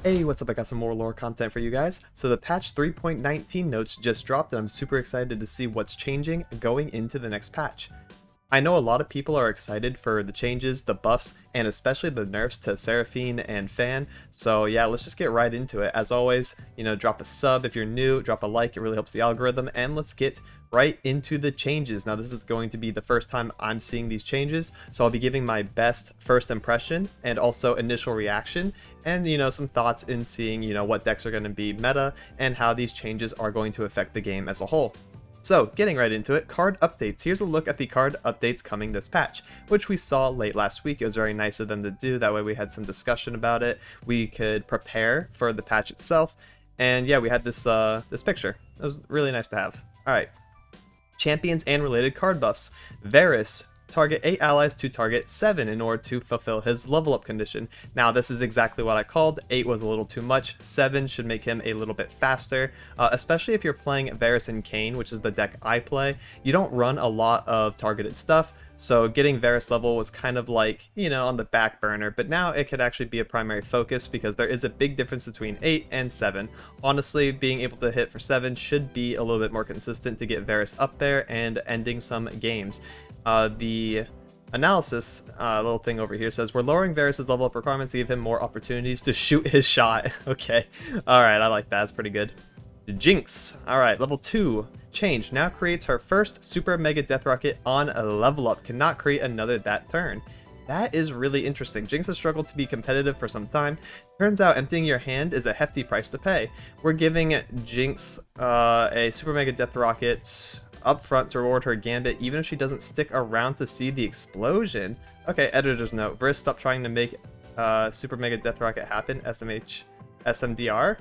Hey, what's up? I got some more lore content for you guys. So the patch 3.19 notes just dropped and I'm super excited to see what's changing going into the next patch. I know a lot of people are excited for the changes, the buffs, and especially the nerfs to Seraphine and Fan. So yeah, let's just get right into it. As always, drop a sub if you're new, drop a like, it really helps the algorithm, and let's get right into the changes. Now this is going to be the first time I'm seeing these changes, so I'll be giving my best first impression and also initial reaction, and some thoughts in seeing what decks are going to be meta and how these changes are going to affect the game as a whole. So, getting right into it, card updates. Here's a look at the card updates coming this patch, which we saw late last week. It was very nice of them to do, that way we had some discussion about it. We could prepare for the patch itself, and yeah, we had this this picture. It was really nice to have. Alright, champions and related card buffs. Varus, target 8 allies to target 7 in order to fulfill his level up condition. Now this is exactly what I called. 8 was a little too much, 7 should make him a little bit faster, especially if you're playing Varus and Kayn, which is the deck I play. You don't run a lot of targeted stuff, so getting Varus level was kind of like, on the back burner, but now it could actually be a primary focus because there is a big difference between 8 and 7. Honestly, being able to hit for 7 should be a little bit more consistent to get Varus up there and ending some games. The analysis little thing over here says, we're lowering Varus' level up requirements to give him more opportunities to shoot his shot. Okay, alright, I like that, that's pretty good. Jinx, alright, level 2, change, now creates her first super mega death rocket on a level up, cannot create another that turn. That is really interesting. Jinx has struggled to be competitive for some time. Turns out emptying your hand is a hefty price to pay. We're giving Jinx a super mega death rocket up front to reward her gambit, even if she doesn't stick around to see the explosion. Okay, editor's note. Verse, stop trying to make Super Mega Death Rocket happen. SMDR?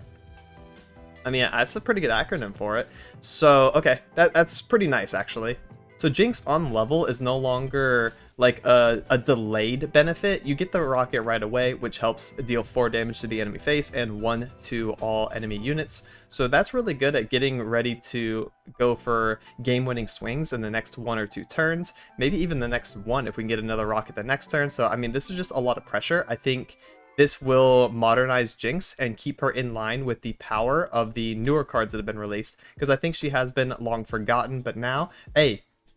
I mean, that's a pretty good acronym for it. So, okay, that's pretty nice, actually. So Jinx on level is no longer like a delayed benefit. You get the rocket right away, which helps deal 4 damage to the enemy face and 1 to all enemy units. So that's really good at getting ready to go for game-winning swings in the next 1 or 2 turns, maybe even the next one if we can get another rocket the next turn. So I mean, this is just a lot of pressure. I think this will modernize Jinx and keep her in line with the power of the newer cards that have been released, because I think she has been long forgotten, but now,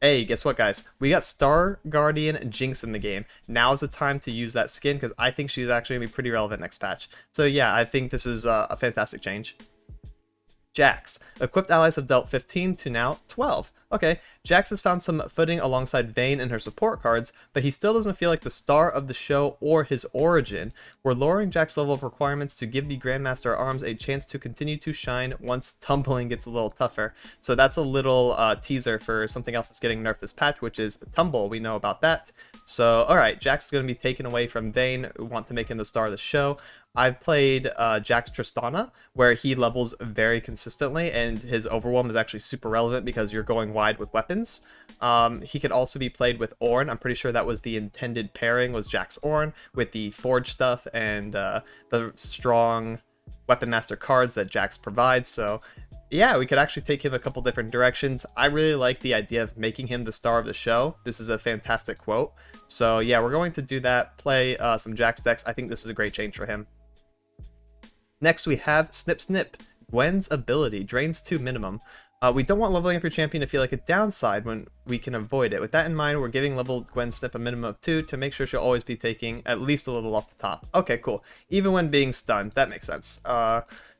Hey, guess what, guys? We got Star Guardian Jinx in the game. Now is the time to use that skin, because I think she's actually going to be pretty relevant next patch. So yeah, I think this is a fantastic change. Jax. Equipped allies have dealt 15 to now 12. Okay, Jax has found some footing alongside Vayne and her support cards, but he still doesn't feel like the star of the show or his origin. We're lowering Jax's level of requirements to give the Grandmaster at Arms a chance to continue to shine once tumbling gets a little tougher. So that's a little teaser for something else that's getting nerfed this patch, which is Tumble. We know about that. So, alright, Jax is going to be taken away from Vayne. We want to make him the star of the show. I've played Jax Tristana, where he levels very consistently, and his Overwhelm is actually super relevant because you're going wide with weapons. He could also be played with Ornn. I'm pretty sure that was the intended pairing, was Jax Ornn, with the Forge stuff and the strong Weapon Master cards that Jax provides. So yeah, we could actually take him a couple different directions. I really like the idea of making him the star of the show. This is a fantastic quote. So yeah, we're going to do that, play some Jax decks. I think this is a great change for him. Next we have Snip Snip. Gwen's ability drains to minimum. We don't want leveling up your champion to feel like a downside when we can avoid it. With that in mind, we're giving level Gwen Snip a minimum of 2 to make sure she'll always be taking at least a little off the top. Okay, cool. Even when being stunned, that makes sense.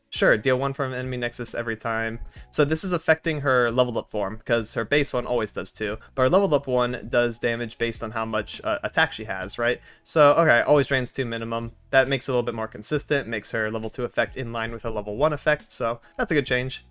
Sure, deal 1 from enemy nexus every time. So this is affecting her leveled up form, because her base one always does 2, but her leveled up one does damage based on how much attack she has, right? So, okay, always drains 2 minimum. That makes it a little bit more consistent, makes her level 2 effect in line with her level 1 effect, so that's a good change.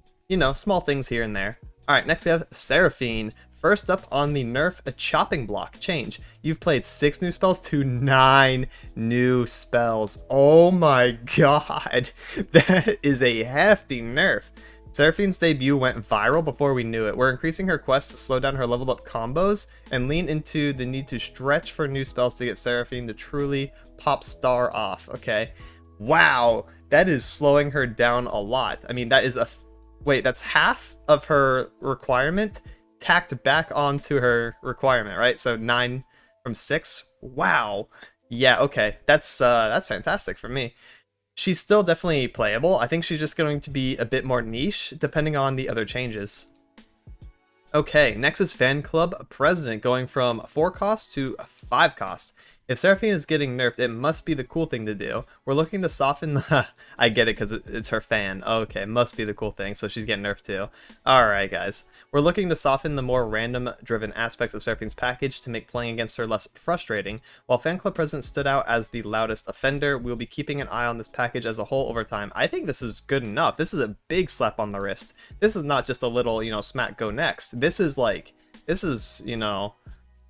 Small things here and there. Alright, next we have Seraphine. First up on the nerf, a chopping block change. You've played 6 new spells to 9 new spells. Oh my god, that is a hefty nerf. Seraphine's debut went viral before we knew it. We're increasing her quest to slow down her leveled up combos and lean into the need to stretch for new spells to get Seraphine to truly pop star off. Okay, wow, that is slowing her down a lot. I mean, that is wait, that's half of her requirement tacked back onto her requirement, right? So 9 from 6. Wow. Yeah, okay. That's fantastic for me. She's still definitely playable. I think she's just going to be a bit more niche depending on the other changes. Okay, next is Fan Club President, going from 4 cost to 5 cost. If Seraphine is getting nerfed, it must be the cool thing to do. We're looking to soften the... I get it because it's her fan. Okay, must be the cool thing, so she's getting nerfed too. Alright guys. We're looking to soften the more random-driven aspects of Seraphine's package to make playing against her less frustrating. While Fan Club President stood out as the loudest offender, we'll be keeping an eye on this package as a whole over time. I think this is good enough. This is a big slap on the wrist. This is not just a little, smack go next. This is,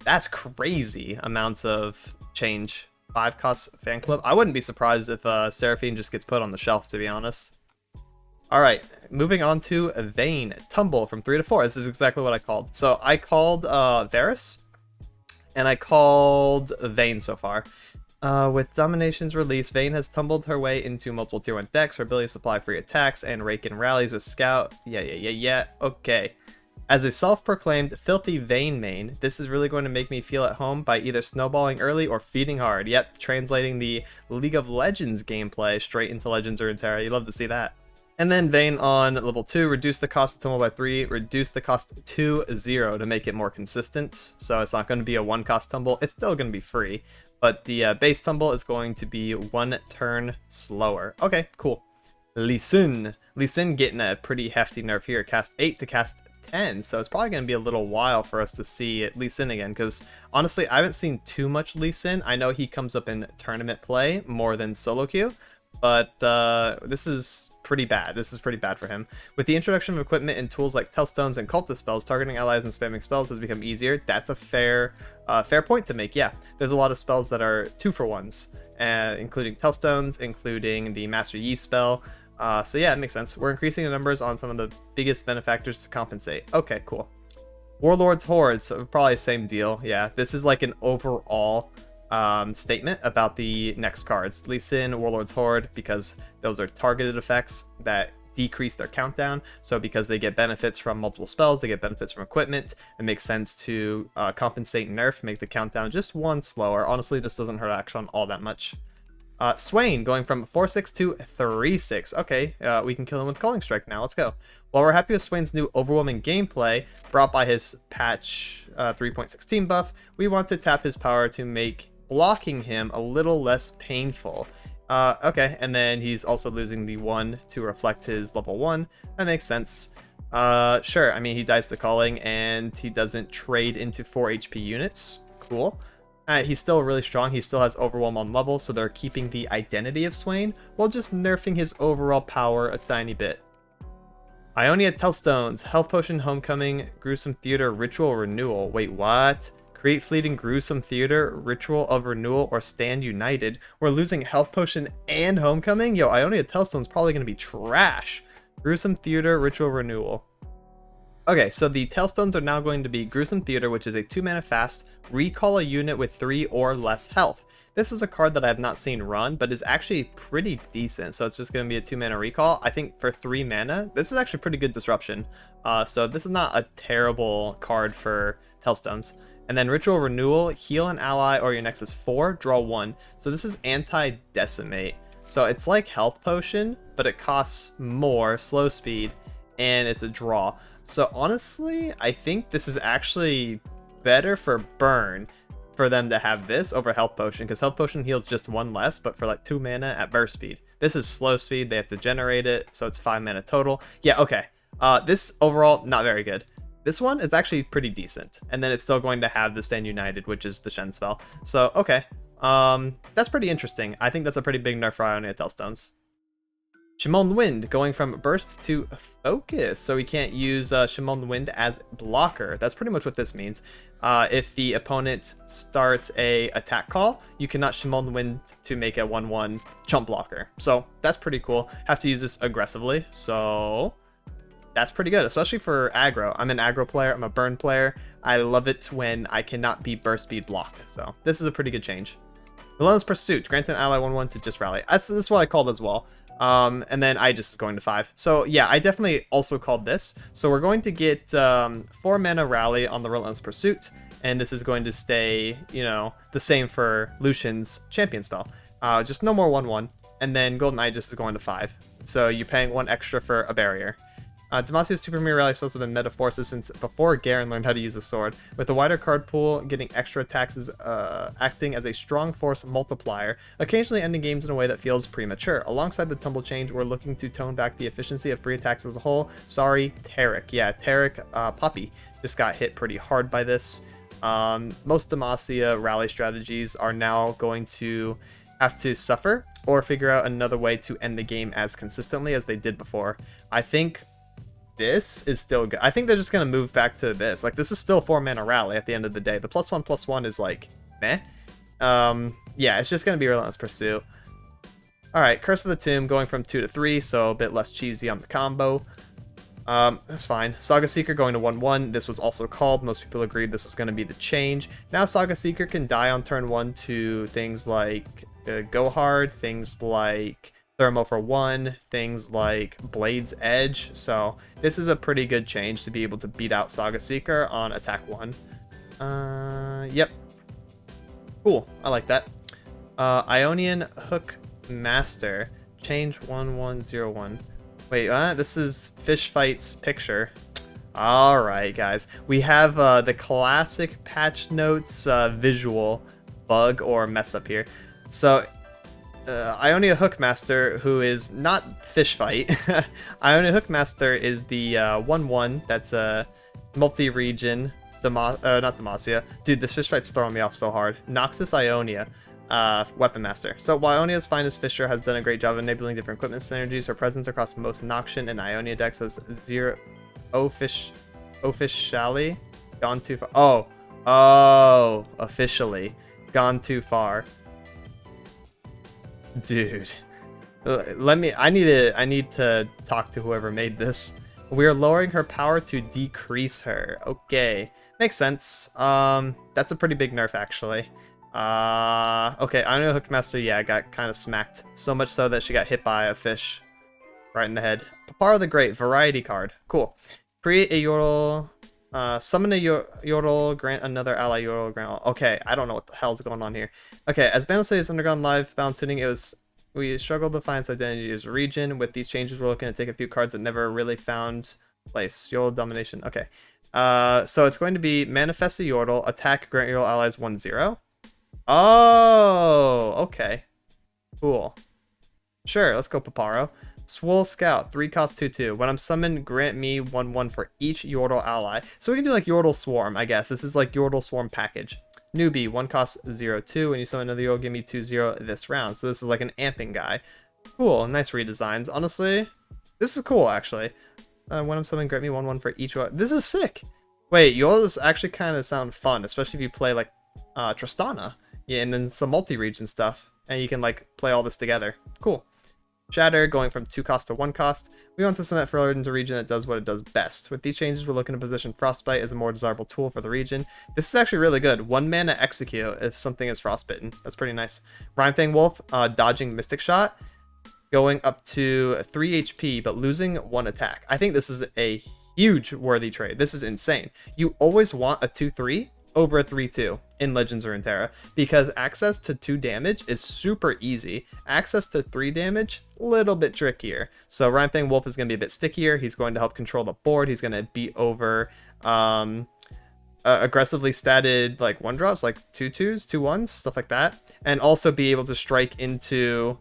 that's crazy amounts of change. 5 cost Fan Club. I wouldn't be surprised if Seraphine just gets put on the shelf, to be honest. Alright, moving on to Vayne. Tumble from 3 to 4. This is exactly what I called. So I called Varus, and I called Vayne so far. With Domination's release, Vayne has tumbled her way into multiple tier 1 decks, her ability to supply free attacks, and rake in rallies with Scout. Yeah. Okay. As a self-proclaimed filthy Vayne main, this is really going to make me feel at home by either snowballing early or feeding hard. Yep, translating the League of Legends gameplay straight into Legends or Runeterra. You love to see that. And then Vayne on level 2, reduce the cost of tumble by 3, reduce the cost to 0 to make it more consistent. So it's not going to be a 1 cost tumble, it's still going to be free. But the base tumble is going to be 1 turn slower. Okay, cool. Lee Sin getting a pretty hefty nerf here. Cast 8 to cast 10, so it's probably going to be a little while for us to see Lee Sin again, because honestly I haven't seen too much Lee Sin. I know he comes up in tournament play more than solo queue, but this is pretty bad. This is pretty bad for him. With the introduction of equipment and tools like Tellstones and Cultist spells, targeting allies and spamming spells has become easier. That's a fair point to make. Yeah, there's a lot of spells that are 2-for-1s, including Tellstones, including the Master Yi spell. So yeah, it makes sense. We're increasing the numbers on some of the biggest benefactors to compensate. Okay, cool. Warlord's Hordes, probably the same deal. Yeah, this is like an overall statement about the next cards. Lee Sin, Warlord's Horde, because those are targeted effects that decrease their countdown. So because they get benefits from multiple spells, they get benefits from equipment, it makes sense to compensate nerf, make the countdown just 1 slower. Honestly, this doesn't hurt action all that much. Swain going from 4-6 to 3-6. Okay, we can kill him with Calling Strike now. Let's go. While we're happy with Swain's new overwhelming gameplay brought by his patch 3.16 buff, we want to tap his power to make blocking him a little less painful. Okay, and then he's also losing the 1 to reflect his level 1. That makes sense. Sure, I mean, he dies to Calling and he doesn't trade into 4 HP units. Cool. He's still really strong. He still has Overwhelm on level, so they're keeping the identity of Swain while just nerfing his overall power a tiny bit. Ionia Tellstones, Health Potion, Homecoming, Gruesome Theater, Ritual Renewal. Wait, what? Create Fleeting Gruesome Theater, Ritual of Renewal, or Stand United. We're losing Health Potion and Homecoming? Yo, Ionia Tellstone's probably going to be trash. Gruesome Theater, Ritual Renewal. Okay, so the Tellstones are now going to be Gruesome Theater, which is a 2-mana fast, recall a unit with 3 or less health. This is a card that I have not seen run, but is actually pretty decent. So it's just going to be a 2-mana recall. I think for 3 mana, this is actually pretty good disruption. So this is not a terrible card for Tellstones. And then Ritual Renewal, heal an ally or your Nexus 4, draw 1. So this is anti-decimate. So it's like Health Potion, but it costs more, slow speed, and it's a draw. So honestly, I think this is actually better for burn for them to have this over Health Potion, because Health Potion heals just 1 less, but for like 2 mana at burst speed. This is slow speed, they have to generate it, so it's 5 mana total. Yeah, okay. This overall, not very good. This one is actually pretty decent, and then it's still going to have the Stand United, which is the Shen spell. So, okay. That's pretty interesting. I think that's a pretty big nerf for Ionia Tellstones. Shimon Wind going from burst to focus, so we can't use Shimon Wind as blocker. That's pretty much what this means. If the opponent starts a attack call, you cannot Shimon Wind to make a 1/1 chump blocker. So that's pretty cool. Have to use this aggressively, so that's pretty good, especially for aggro. I'm an aggro player, I'm a burn player. I love it when I cannot be burst speed blocked, so this is a pretty good change. Relentless Pursuit, grant an ally 1/1 to just rally. This is what I called as well. And then I just going to 5. So yeah, I definitely also called this. So we're going to get 4 mana rally on the Relentless Pursuit, and this is going to stay, the same for Lucian's champion spell. Just no more 1/1. and then Golden Aegis is going to 5. So you're paying 1 extra for a barrier. Demasia's 2 Premier Rally is supposed to have been meta forces since before Garen learned how to use the sword. With the wider card pool, getting extra attacks is acting as a strong force multiplier, occasionally ending games in a way that feels premature. Alongside the tumble change, we're looking to tone back the efficiency of free attacks as a whole. Sorry, Tarek. Yeah, Tarek, Poppy just got hit pretty hard by this. Most Demacia rally strategies are now going to have to suffer or figure out another way to end the game as consistently as they did before. I think this is still good. I think they're just going to move back to this. Like, this is still 4-mana rally at the end of the day. The +1/+1 is like, meh. Yeah, it's just going to be Relentless Pursuit. Alright, Curse of the Tomb going from 2 to 3, so a bit less cheesy on the combo. That's fine. Saga Seeker going to 1/1. This was also called. Most people agreed this was going to be the change. Now Saga Seeker can die on turn 1 to things like Go Hard, things like Thermo for 1, things like Blade's Edge. So this is a pretty good change to be able to beat out Saga Seeker on attack 1. Yep. Cool. I like that. Ionian Hook Master. Change 1101. Wait, this is Fish Fight's picture. Alright, guys. We have the classic patch notes visual bug or mess up here. So Ionia Hookmaster, who is not Fish Fight. Ionia Hookmaster is the 1/1 that's a multi-region, not Demacia. Dude, this Fish Fight's throwing me off so hard. Noxus Ionia, Weapon Master. So while Ionia's Finest Fisher has done a great job of enabling different equipment synergies, her presence across most Noxian and Ionia decks has officially gone too far. Officially gone too far. Dude, I need to talk to whoever made this. We are lowering her power to decrease her. Okay, makes sense. That's a pretty big nerf actually. Okay, Ionia Hookmaster, yeah, got kind of smacked. So much so that she got hit by a fish right in the head. Papara the Great, variety card. Cool. Create a Yordle, summon a Yordle, grant another ally Yordle, grant... Okay, I don't know what the hell's going on here. Okay, as Banasay has undergone live balancing, we struggled to find its identity as a region. With these changes, we're looking to take a few cards that never really found place. Yordle Domination. Okay. So it's going to be Manifest a Yordle, attack, grant Yordle allies 1/0. Oh, okay. Cool. Sure, let's go Paparo. Swole Scout, 3 cost 2/2. When I'm summoned, grant me 1/1 for each Yordle ally. So we can do like Yordle Swarm, I guess. This is like Yordle Swarm package. Newbie, 1 cost 0/2. When you summon another Yordle, give me 2/0 this round. So this is like an amping guy. Cool, nice redesigns. Honestly, this is cool actually. When I'm summoned, grant me 1/1 for each one. This is sick. Wait, Yordles actually kind of sound fun, especially if you play like Tristana. Yeah, and then some multi-region stuff. And you can like play all this together. Cool. Shatter going from 2 cost to 1 cost. We want to cement further into a region that does what it does best. With these changes, we're looking to position Frostbite as a more desirable tool for the region. This is actually really good. 1 mana execute if something is frostbitten. That's pretty nice. Rhymefang Wolf, dodging Mystic Shot, going up to 3 HP, but losing 1 attack. I think this is a huge worthy trade. This is insane. You always want a 2/3 over a 3/2 in Legends or Runeterra, because access to 2 damage is super easy. Access to 3 damage, a little bit trickier. So Rhymefang Wolf is going to be a bit stickier. He's going to help control the board. He's going to beat over aggressively statted like 1-drops, like 2/2s, 2/1s, stuff like that, and also be able to strike into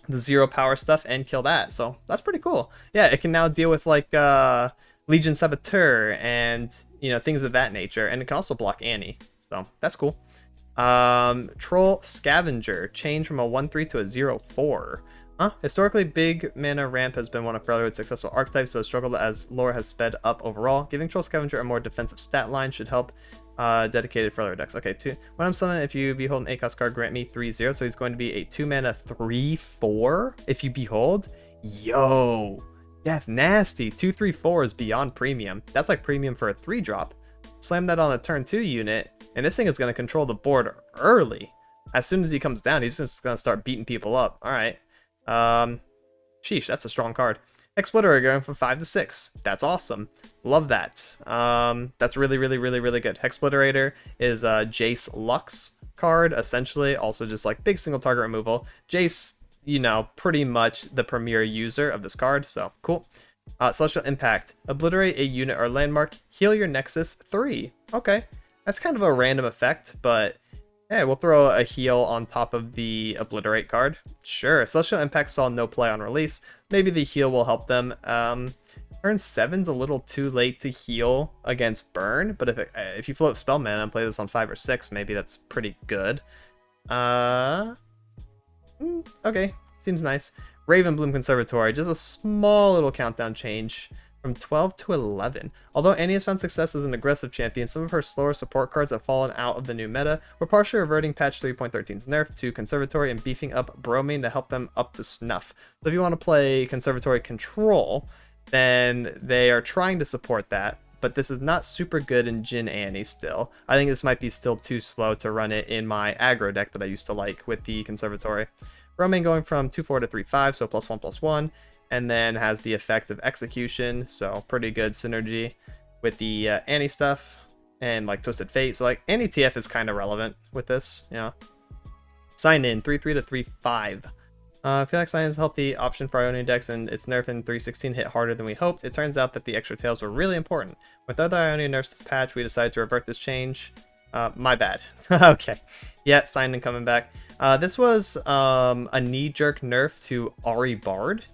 the 0 power stuff and kill that. So that's pretty cool. Yeah, it can now deal with like Legion Saboteur and, you know, things of that nature, and it can also block Annie, so that's cool. Troll Scavenger, change from a 1/3 to a 0/4. Historically, big mana ramp has been one of Freljord's successful archetypes, but has struggled as lore has sped up overall. Giving Troll Scavenger a more defensive stat line should help dedicated Freljord decks. Okay, when I'm summoned, if you behold an 8-cost card, grant me 3/0, so he's going to be a 2 mana 3/4 if you behold. Yo, that's nasty. 2/3/4 is beyond premium. That's like premium for a 3-drop. Slam that on a turn 2 unit, and this thing is going to control the board early. As soon as he comes down, he's just going to start beating people up. All right. Sheesh, that's a strong card. Exploiter going from 5 to 6. That's awesome. Love that. That's really good. Hexpliterator is a Jace Lux card, essentially. Also just like big single target removal. Jace, you know, pretty much the premier user of this card, so cool. Celestial Impact. Obliterate a unit or landmark. Heal your Nexus 3. Okay. That's kind of a random effect, but yeah, we'll throw a heal on top of the Obliterate card. Sure. Celestial Impact saw no play on release. Maybe the heal will help them. Turn 7's a little too late to heal against Burn, but if you float Spell Mana and play this on 5 or 6, maybe that's pretty good. Okay, seems nice. Ravenbloom Conservatory, just a small little countdown change from 12 to 11. Although Annie has found success as an aggressive champion, some of her slower support cards have fallen out of the new meta. We're partially reverting patch 3.13's nerf to Conservatory and beefing up Bromine to help them up to snuff. So if you want to play Conservatory Control, then they are trying to support that, but this is not super good in Jin Annie still. I think this might be still too slow to run it in my aggro deck that I used to like with the Conservatory. Romaine going from 2/4 to 3/5, so +1/+1, and then has the effect of Execution, so pretty good synergy with the Annie stuff, and like Twisted Fate, so like Annie TF is kind of relevant with this, yeah. Sign in, 3/3 to 3/5. I feel like Sign In is a healthy option for Ionian decks, and its nerf in 3.16 hit harder than we hoped. It turns out that the extra tails were really important. With other Ionian nerfs this patch, we decided to revert this change. My bad. Okay. Yeah, Sign In coming back. This was a knee-jerk nerf to Ahri Bard,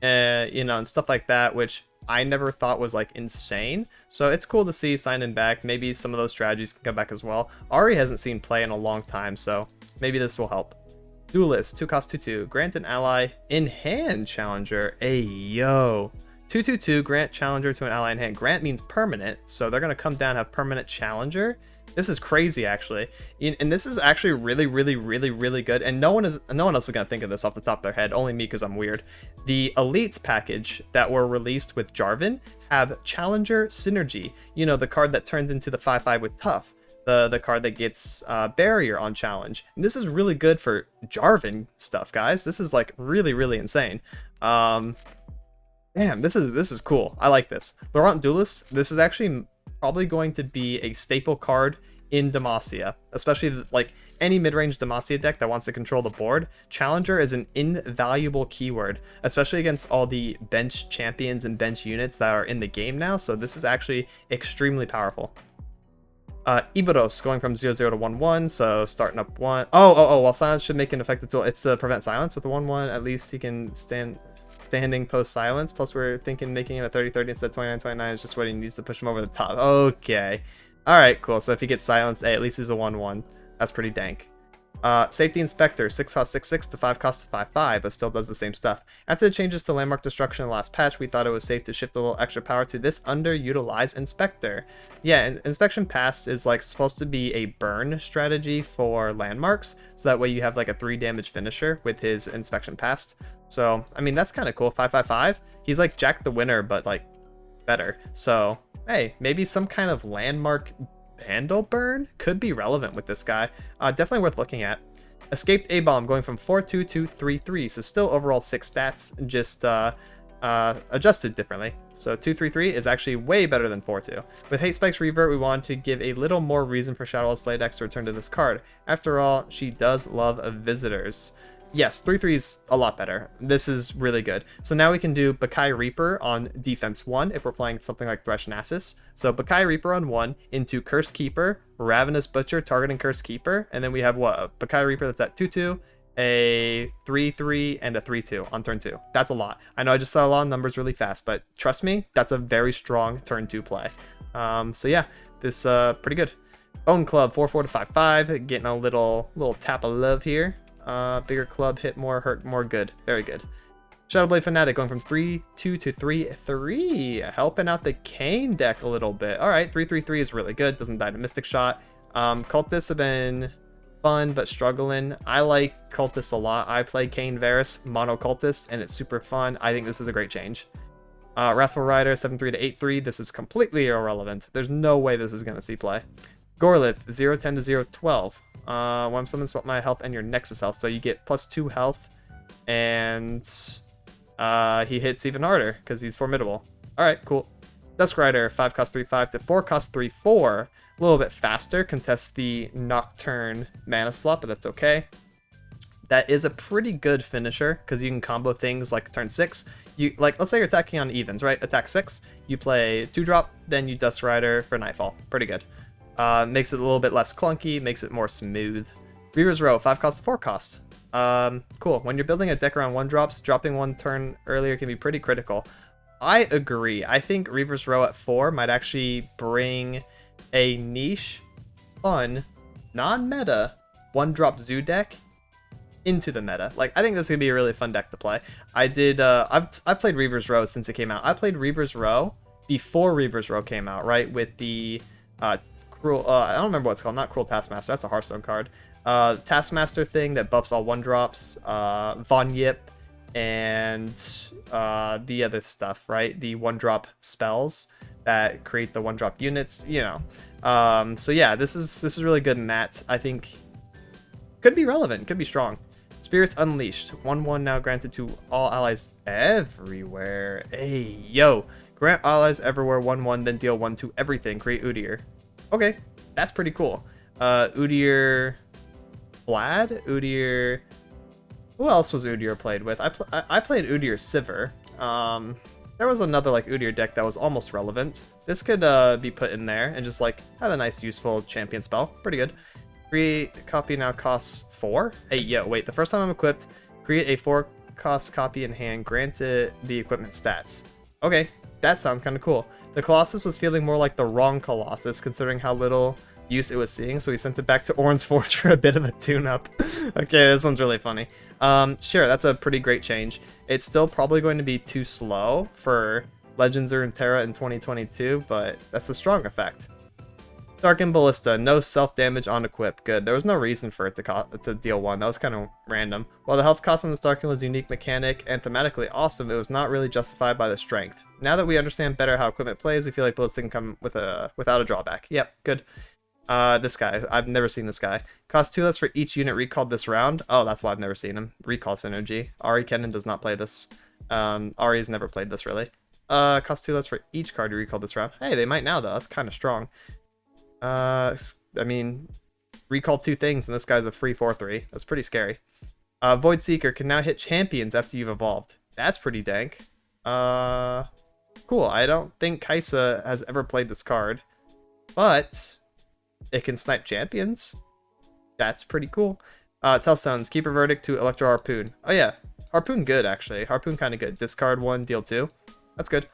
you know, and stuff like that, which I never thought was like insane. So it's cool to see Sign In back. Maybe some of those strategies can come back as well. Ahri hasn't seen play in a long time, so maybe this will help. Duelist, 2-cost 2/2. Grant an ally in hand challenger. Ayo. 2/2/2, grant challenger to an ally in hand. Grant means permanent, so they're going to come down and have permanent challenger. This is crazy, actually. And this is actually really good. And no one else is going to think of this off the top of their head, only me because I'm weird. The Elites package that were released with Jarvan have Challenger Synergy. You know, the card that turns into the 5/5 with Tough. The card that gets barrier on challenge. And this is really good for Jarvan stuff, guys. This is like really insane. Damn, this is cool. I like this. Laurent Duelist, this is actually probably going to be a staple card in Demacia, especially like any mid-range Demacia deck that wants to control the board. Challenger is an invaluable keyword, especially against all the bench champions and bench units that are in the game now. So this is actually extremely powerful. Ibaros going from 0/0 to 1/1, so starting up 1. While silence should make an effective tool. It's to prevent silence with the 1/1. At least he can standing post silence. Plus we're thinking making him a 30/30 instead of 29/29 is just what he needs to push him over the top. Okay. Alright, cool. So if he gets silenced, hey, at least he's a 1/1. That's pretty dank. Safety Inspector, 6-cost 6/6 to 5-cost 5/5, but still does the same stuff. After the changes to Landmark Destruction in the last patch, we thought it was safe to shift a little extra power to this underutilized Inspector. Yeah, and Inspection Past is like supposed to be a burn strategy for landmarks, so that way you have like a 3 damage finisher with his Inspection Past. So, I mean, that's kind of cool. 5/5/5. He's like Jack the Winner, but like better. So, hey, maybe some kind of landmark Vandal burn could be relevant with this guy. Definitely worth looking at. Escaped A-Bomb going from 4/2 to 3/3, so still overall 6 stats, just adjusted differently. So 2/3/3 is actually way better than 4/2. With Hate Spike's Revert, we wanted to give a little more reason for Shadow Slay decks to return to this card. After all, she does love visitors. Yes, 3/3 is a lot better. This is really good. So now we can do Bakai Reaper on defense 1 if we're playing something like Thresh Nasus. So Bakai Reaper on 1 into Cursed Keeper, Ravenous Butcher targeting Cursed Keeper, and then we have what? A Bakai Reaper that's at 2/2, a 3/3, and a 3/2 on turn 2. That's a lot. I know I just saw a lot of numbers really fast, but trust me, that's a very strong turn 2 play. So yeah, this pretty good. Bone Club, 4/4 to 5/5, getting a little tap of love here. Bigger club, hit more, hurt more, good. Very good. Shadowblade Fanatic going from 3/2 to 3/3, helping out the Kayn deck a little bit. Alright, 3/3/3 is really good, doesn't die to Mystic Shot. Cultists have been fun, but struggling. I like Cultists a lot. I play Kayn Varus Mono Cultist, and it's super fun. I think this is a great change. Wrathful Rider, 7/3 to 8/3, this is completely irrelevant. There's no way this is going to see play. Gorlith, 0/10 to 0/12. When someone swap my health and your Nexus health, so you get +2 health, and he hits even harder because he's formidable. Alright, cool. Dusk Rider, 5-cost 3/5 to 4-cost 3/4. A little bit faster, contests the Nocturne mana slot, but that's okay. that is a pretty good finisher because you can combo things like turn 6. You like, let's say you're attacking on evens, right? Attack 6, you play 2-drop, then you Dust Rider for Nightfall. Pretty good. Makes it a little bit less clunky, makes it more smooth. Reaver's Row, 5 cost to 4 cost. Cool. When you're building a deck around 1-drops, dropping 1 turn earlier can be pretty critical. I agree. I think Reaver's Row at 4 might actually bring a niche, fun, non-meta 1-drop Zoo deck into the meta. Like, I think this could be a really fun deck to play. I've played Reaver's Row since it came out. I played Reaver's Row before Reaver's Row came out, right? With the Cruel, I don't remember what it's called, not Cruel Taskmaster, that's a Hearthstone card. Taskmaster thing that buffs all 1-drops, Von Yip, and the other stuff, right? The 1-drop spells that create the 1-drop units, you know. So yeah, this is really good in that. I think could be relevant, could be strong. Spirits Unleashed, 1/1 now granted to all allies everywhere. Hey, yo. Grant allies everywhere 1/1, then deal 1 to everything. Create Udyr. Okay, that's pretty cool. Udyr Vlad? Udyr... Who else was Udyr played with? I played Udyr Sivir. There was another like Udyr deck that was almost relevant. This could be put in there and just like have a nice useful champion spell. Pretty good. Create copy now costs 4. Hey, yo, wait. The first time I'm equipped, create a 4-cost copy in hand. Grant it the equipment stats. Okay, that sounds kind of cool. The Colossus was feeling more like the wrong Colossus, considering how little use it was seeing, so he sent it back to Orange Forge for a bit of a tune-up. Okay, this one's really funny. Sure, that's a pretty great change. It's still probably going to be too slow for Legends or Runeterra in 2022, but that's a strong effect. Darkened Ballista, no self-damage on equip. Good. There was no reason for it to deal 1. That was kind of random. While the health cost on this Darken was a unique mechanic and thematically awesome, it was not really justified by the strength. Now that we understand better how equipment plays, we feel like Ballista can come without a drawback. Yep, good. This guy. I've never seen this guy. Cost 2 less for each unit recalled this round. Oh, that's why I've never seen him. Recall synergy. Ari Kennen does not play this. Ari's never played this, really. Cost 2 less for each card you recalled this round. Hey, they might now, though. That's kind of strong. I mean, recall 2 things, and this guy's a free 4/3. That's pretty scary. Void Seeker can now hit champions after you've evolved. That's pretty dank. Cool. I don't think Kaisa has ever played this card, but it can snipe champions. That's pretty cool. Tellstones, keep a verdict to Electro Harpoon. Oh yeah, Harpoon good actually. Harpoon kind of good. Discard 1, deal 2. That's good.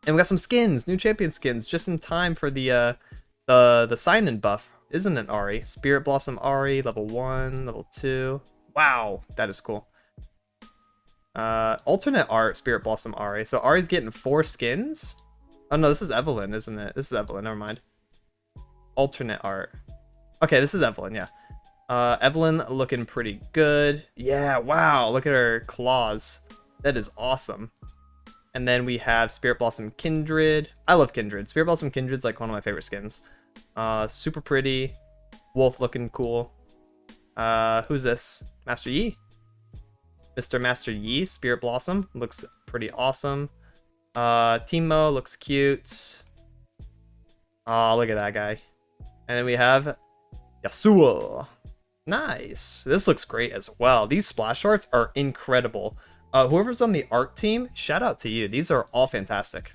And we got some skins, new champion skins, just in time for the sign-in buff, isn't it, Ari? Spirit Blossom Ari, level 1, level 2. Wow, that is cool. Alternate art, Spirit Blossom Ari. So Ari's getting 4 skins? Oh no, this is Evelyn, isn't it? This is Evelyn, never mind. Alternate art. Okay, this is Evelyn, yeah. Evelyn looking pretty good. Yeah, wow, look at her claws. That is awesome. And then we have Spirit Blossom Kindred. I love Kindred. Spirit Blossom Kindred's like one of my favorite skins. Super pretty. Wolf looking cool. Who's this? Master Yi? Mr. Master Yi, Spirit Blossom. Looks pretty awesome. Teemo looks cute. Oh, look at that guy. And then we have Yasuo. Nice. This looks great as well. These splash arts are incredible. Whoever's on the art team, shout out to you. These are all fantastic.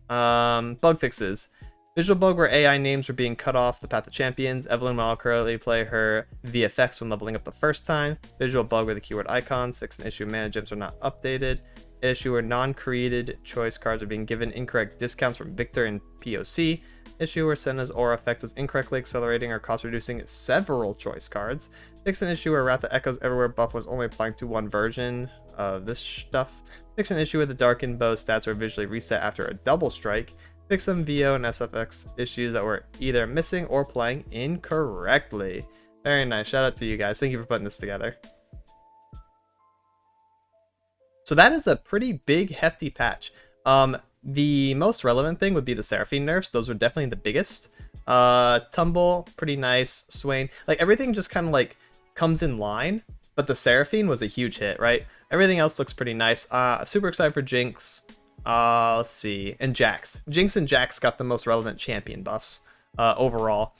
Bug fixes. Visual bug where AI names were being cut off the path of champions. Evelyn will currently play her VFX when leveling up the first time. Visual bug where the keyword icons. Fix an issue mana gems are not updated. Issue where non-created choice cards are being given incorrect discounts from Victor and POC. Issue where Senna's aura effect was incorrectly accelerating or cost reducing several choice cards. Fix an issue where Wrath of Echoes Everywhere buff was only applying to one version of this stuff. Fix an issue where the Darkened Bow stats were visually reset after a double strike. Fix some VO and SFX issues that were either missing or playing incorrectly. Very nice. Shout out to you guys. Thank you for putting this together. So that is a pretty big, hefty patch. The most relevant thing would be the Seraphine nerfs. Those were definitely the biggest. Tumble, pretty nice. Swain, like everything just kind of like comes in line. But the Seraphine was a huge hit, right? Everything else looks pretty nice. Super excited for Jinx. Let's see. And Jax. Jinx and Jax got the most relevant champion buffs overall.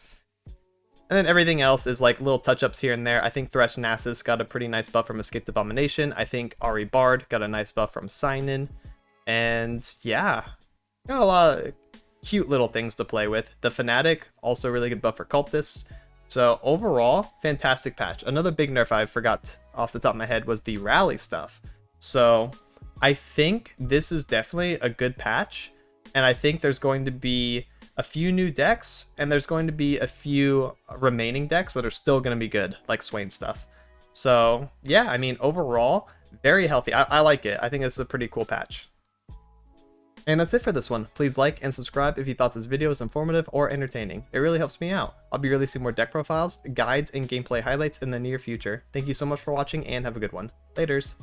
And then everything else is like little touch-ups here and there. I think Thresh Nasus got a pretty nice buff from Escaped Abomination. I think Ari Bard got a nice buff from Sign-In. And yeah, got a lot of cute little things to play with. The Fnatic, also really good buff for Cultists. So overall, fantastic patch. Another big nerf I forgot off the top of my head was the rally stuff. So I think this is definitely a good patch. And I think there's going to be a few new decks, and there's going to be a few remaining decks that are still going to be good, like Swain stuff. So yeah, I mean, overall, very healthy. I like it. I think this is a pretty cool patch. And that's it for this one. Please like and subscribe if you thought this video was informative or entertaining. It really helps me out. I'll be releasing more deck profiles, guides, and gameplay highlights in the near future. Thank you so much for watching and have a good one. Laters.